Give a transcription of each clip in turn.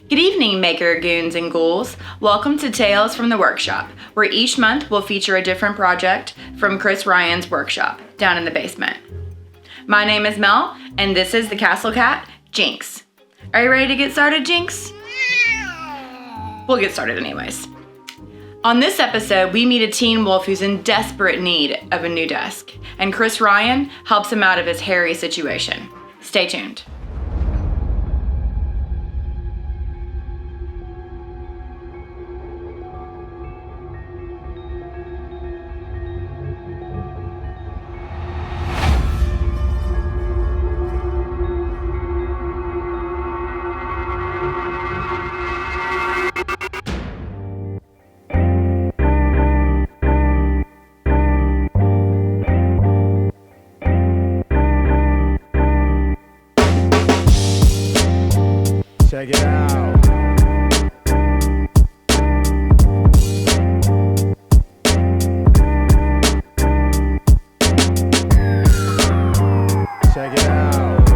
Good evening, maker goons and ghouls. Welcome to Tales from the Workshop, where each month we'll feature a different project from Chris Ryan's workshop down in the basement. My name is Mel, and this is the Castle Cat, Jinx. Are you ready to get started, Jinx? We'll get started anyways. On this episode, we meet a teen wolf who's in desperate need of a new desk, and Chris Ryan helps him out of his hairy situation. Stay tuned. Check it out. Check it out.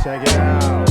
Check it out.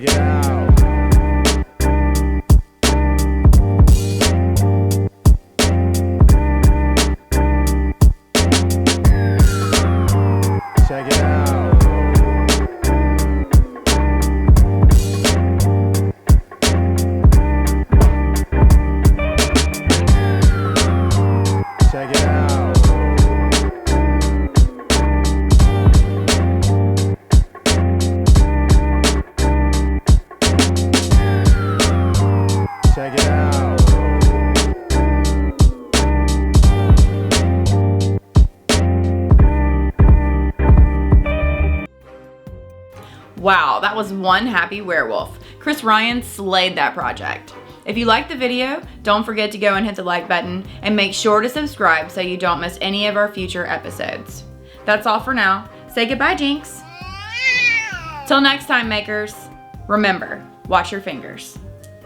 Check it out. Check it out. Check it out. Check it out. Wow, that was one happy werewolf. Chris Ryan slayed that project. If you liked the video, don't forget to go and hit the like button and make sure to subscribe so you don't miss any of our future episodes. That's all for now. Say goodbye, Jinx. Till next time, makers. Remember, wash your fingers.